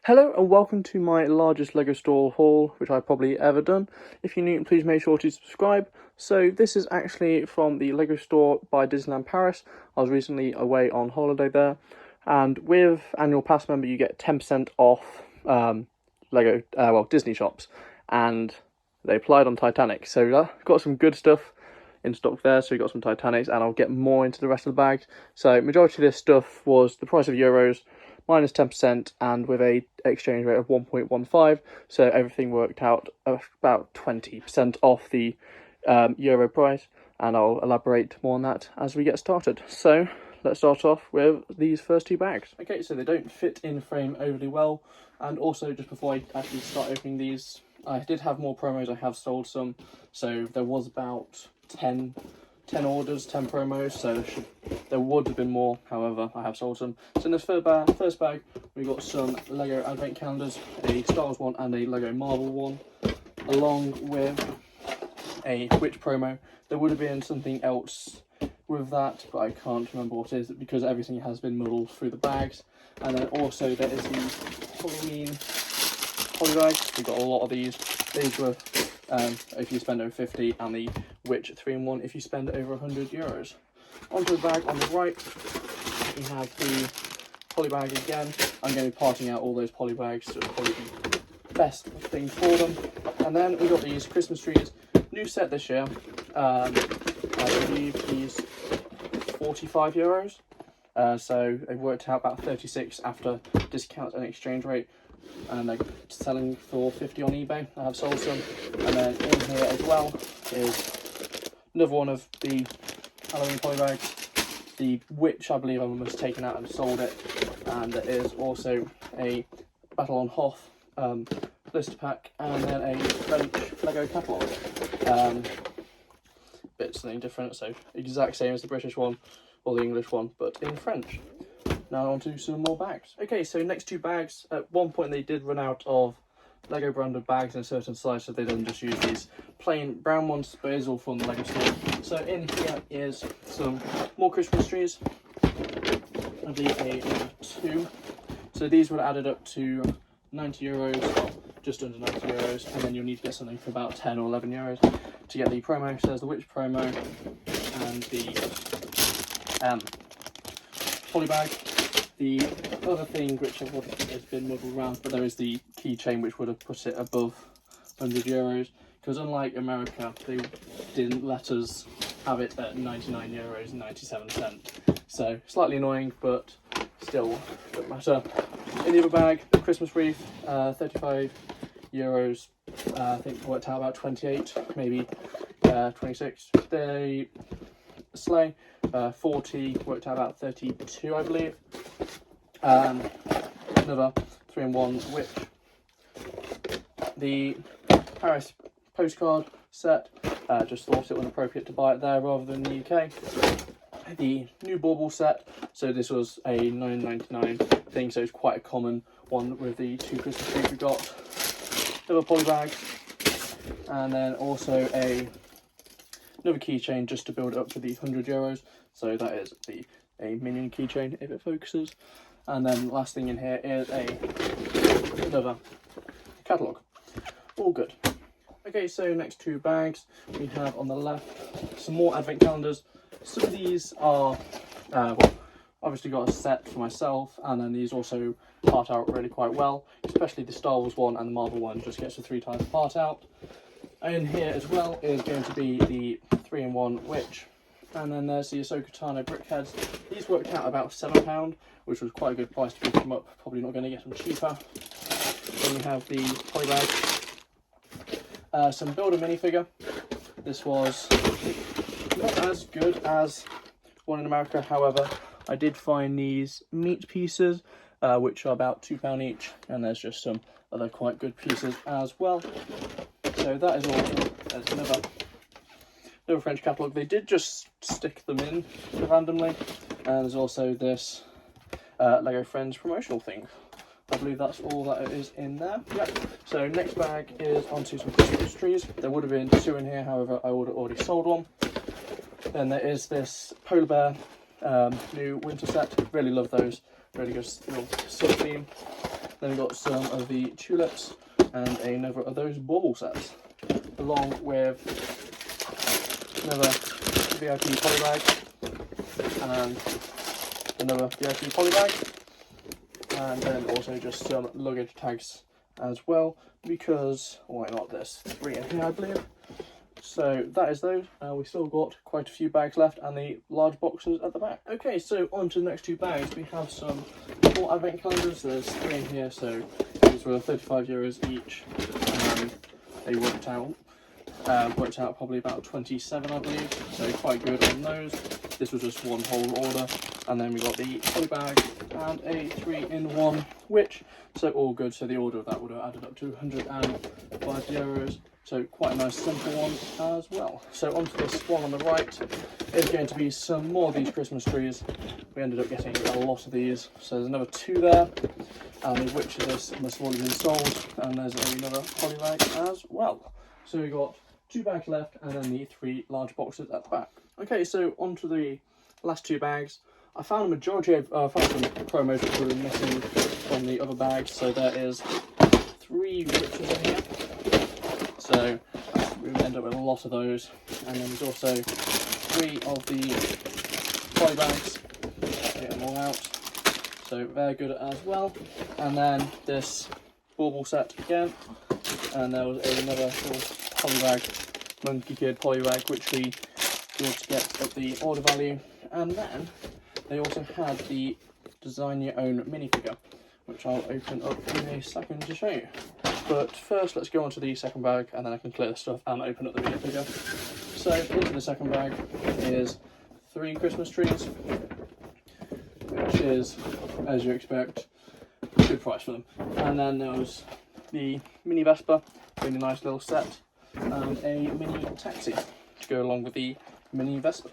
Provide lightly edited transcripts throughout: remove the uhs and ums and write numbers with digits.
Hello and welcome to my largest LEGO store haul, which I've probably ever done. If you're new, please make sure to subscribe. So this is actually from the LEGO store by Disneyland Paris. I was recently away on holiday there, and with annual pass member you get 10% off Disney shops, and they applied on Titanic. So got some good stuff in stock there. So we got some Titanics, and I'll get more into the rest of the bags. So majority of this stuff was the price of euros, minus 10%, and with a exchange rate of 1.15, so everything worked out about 20% off the euro price, and I'll elaborate more on that as we get started. So let's start off with these first two bags. Okay, so they don't fit in frame overly well, and also just before I actually start opening these, I did have more promos. I have sold some, so there was about 10 orders, 10 promos, so there would have been more, however I have sold some. So in this first bag we got some LEGO advent calendars, a Star Wars one and a LEGO Marvel one, along with a Witch promo. There would have been something else with that, but I can't remember what it is because everything has been muddled through the bags. And then also there is the Halloween poly bags. We've got a lot of these. These were if you spend over 50, and the Witch 3-in-1 if you spend over 100 euros. Onto the bag on the right, we have the poly bag again. I'm going to be parting out all those poly bags, so it'll probably be the best thing for them. And then we got these Christmas trees, new set this year. I believe these 45 euros. So they worked out about 36 after discount and exchange rate, and they're selling for 50 on eBay. I have sold some. And then in here as well is another one of the Halloween poly bags. The Witch, I believe, I almost taken out and sold it. And there is also a Battle on Hoth blister pack, and then a French LEGO catalogue. Bit something different, so exact same as the British one or the English one, but in French. Now on to some more bags. Okay, so next two bags, at one point they did run out of LEGO branded bags in a certain size, so they then just use these plain brown ones, but it is all from the LEGO store. So in here is some more Christmas trees. I believe a number 2. So these would have added up to 90 euros, just under 90 euros, and then you'll need to get something for about 10 or 11 euros to get the promo. So there's the Witch promo and the poly bag. The other thing which has been muddled around, but there is the keychain which would have put it above 100 euros, because unlike America, they didn't let us have it at 99 euros and 97 cents. So slightly annoying, but still doesn't matter. In the other bag, the Christmas wreath, 35 euros, I think it worked out about 28, maybe 26. The sleigh, 40, worked out about 32, I believe. Another 3-in-1 Witch. The Paris postcard set, just thought it was appropriate to buy it there rather than the UK. The new bauble set, so this was a $9.99 thing, so it's quite a common one with the two Christmas trees we got. Another poly bag, and then also another keychain just to build it up to the 100 euros. So that is a minion keychain if it focuses. And then last thing in here is another catalogue. All good. Okay, so next two bags we have on the left some more advent calendars. Some of these are obviously got a set for myself, and then these also part out really quite well, especially the Star Wars one and the Marvel one just gets a 3 times part out. In here as well is going to be the 3-in-1 Witch, and then there's the Ahsoka Tano brickheads. These worked out about £7, which was quite a good price to pick them up. Probably not going to get them cheaper. Then we have the poly bag, some Builder minifigure. This was not as good as one in America, however I did find these meat pieces, which are about £2 each, and there's just some other quite good pieces as well. So that is all. There's another French catalogue. They did just stick them in randomly, and there's also this LEGO Friends promotional thing. I believe that's all that it is in there. Yep. So next bag is onto some Christmas trees. There would have been 2 in here, however I would have already sold one. Then there is this polar bear new winter set. Really love those. Really good little summer theme. Then we got some of the tulips and another of those bauble sets, along with another VIP poly bag and another VIP poly bag, and then also just some luggage tags as well, because why not? There's 3 in here, I believe. So that is those. We still got quite a few bags left and the large boxes at the back. Okay, so on to the next 2 bags. We have some 4 advent calendars. There's 3 in here, so these were €35 each. They worked out probably about 27, I believe. So quite good on those. This was just one whole order. And then we got the poly bag and a 3-in-1, which, so all good. So the order of that would have added up to €105. So quite a nice simple one as well. So onto this one on the right is going to be some more of these Christmas trees. We ended up getting a lot of these. So there's another 2 there, and which of this must have already been sold. And there's another poly bag as well. So we got 2 bags left, and then the 3 large boxes at the back. Okay, so onto the last 2 bags. I found a majority of found some promos that were missing from the other bags. So there is 3 riches in here. So we end up with a lot of those, and then there's also 3 of the poly bags. Get them all out, so they're good as well. And then this bauble set again, and there was another little poly bag, monkey kid poly bag, which we did to get up the order value. And then they also had the design your own minifigure, which I'll open up in a second to show you. But first, let's go on to the second bag, and then I can clear the stuff and open up the minifigure. So into the second bag is 3 Christmas trees, which is, as you expect, a good price for them. And then there was the mini Vespa, really nice little set, and a mini taxi to go along with the mini Vespa.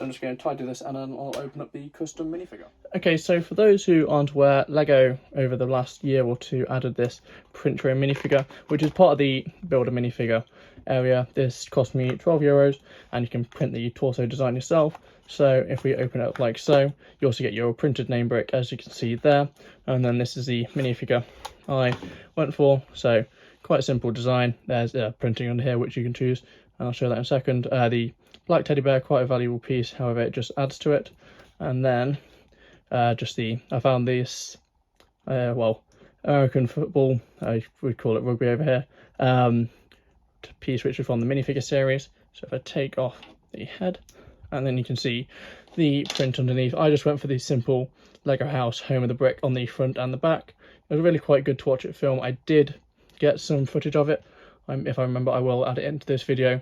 I'm just going to tidy this and then I'll open up the custom minifigure. Okay, so for those who aren't aware, LEGO over the last year or 2 added this print your own minifigure, which is part of the build a minifigure area. This cost me €12 and you can print the torso design yourself. So if we open it up like so, you also get your printed name brick, as you can see there. And then this is the minifigure I went for. So quite a simple design. There's printing under here, which you can choose, and I'll show that in a second. The black teddy bear, quite a valuable piece, however it just adds to it. And then I found this American football, we call it rugby over here, piece which is from the minifigure series. So if I take off the head, and then you can see the print underneath. I just went for the simple Lego house, home of the brick, on the front and the back. It was really quite good to watch it film. I did get some footage of it. If I remember, I will add it into this video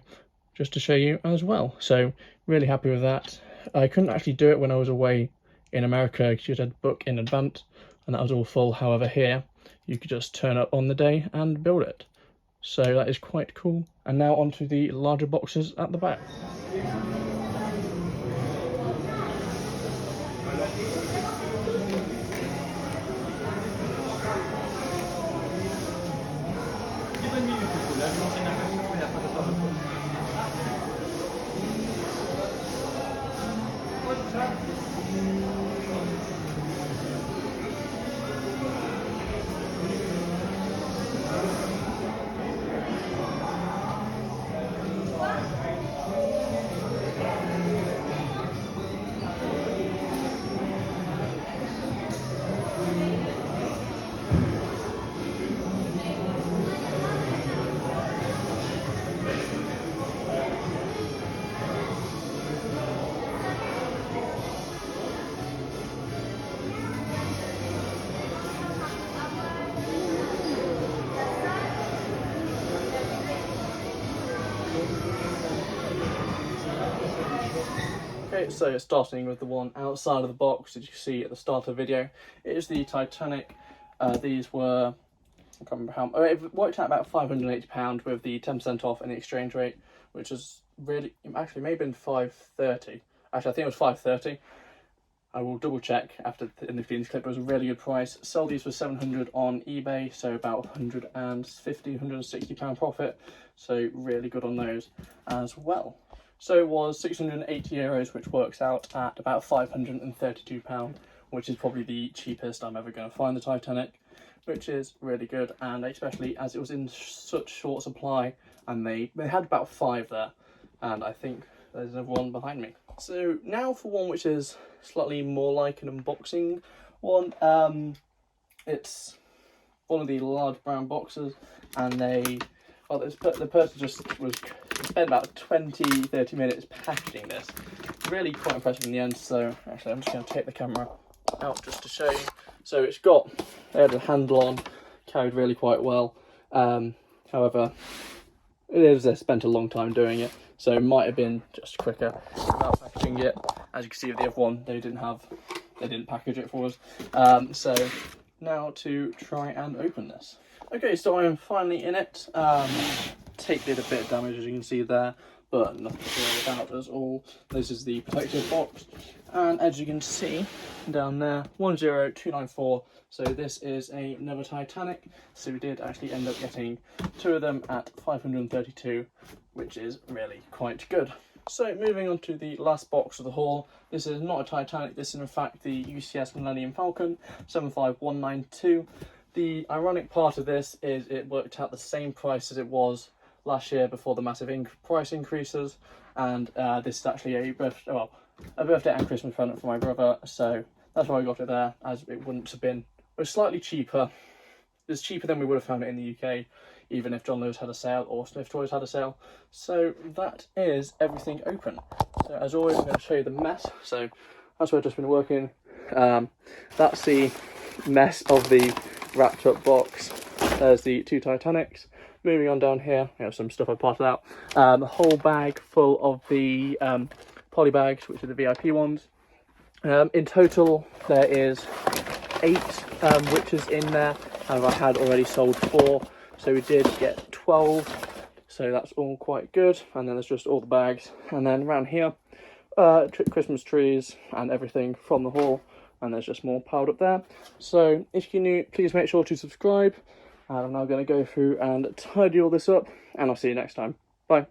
just to show you as well. So really happy with that. I couldn't actually do it when I was away in America because you had to book in advance and that was all full. However, here you could just turn up on the day and build it. So that is quite cool. And now onto the larger boxes at the back. Okay, so starting with the one outside of the box, as you see at the start of the video, it is the Titanic. These were, I can't remember how, it worked out about £580 with the 10% off and the exchange rate, which is really, actually may have been £530. Actually, I think it was £530. I will double check after in the Phoenix clip. It was a really good price. Sell these for £700 on eBay, so about £150, £160 profit. So really good on those as well. So it was €680, which works out at about £532, which is probably the cheapest I'm ever going to find the Titanic. which is really good, and especially as it was in such short supply, and they had about 5 there, and I think there's another one behind me. So now for one which is slightly more like an unboxing one. It's one of the large brown boxes, and the person just spent about 20-30 minutes packaging this. Really quite impressive in the end. So actually I'm just going to take the camera out just to show you. So they had a handle on, carried really quite well. However, they spent a long time doing it, so it might have been just quicker without packaging it. As you can see with the other one, they didn't package it for us. So now to try and open this. Okay, so I am finally in it. Tape did a bit of damage, as you can see there, but nothing to worry about at all. This is the protective box, and as you can see down there, 10294. So this is another Titanic. So we did actually end up getting 2 of them at 532, which is really quite good. So moving on to the last box of the haul. This is not a Titanic, this is in fact the UCS Millennium Falcon 75192. The ironic part of this is it worked out the same price as it was last year before the massive price increases, and this is actually a birthday and Christmas present for my brother, so that's why I got it there, as it wouldn't have been. It was slightly cheaper. It's cheaper than we would have found it in the UK, even if John Lewis had a sale or Smith Toys had a sale. So that is everything open. So as always, I'm going to show you the mess. So that's where I've just been working. That's the mess of the wrapped up box. There's the 2 Titanics. Moving on down here, we have some stuff I parted out. A whole bag full of the poly bags, which are the VIP ones. In total, there is 8 witches in there, and I had already sold 4, so we did get 12. So that's all quite good. And then there's just all the bags, and then around here, Christmas trees and everything from the haul. And there's just more piled up there. So if you're new, please make sure to subscribe. And I'm now going to go through and tidy all this up, and I'll see you next time. Bye.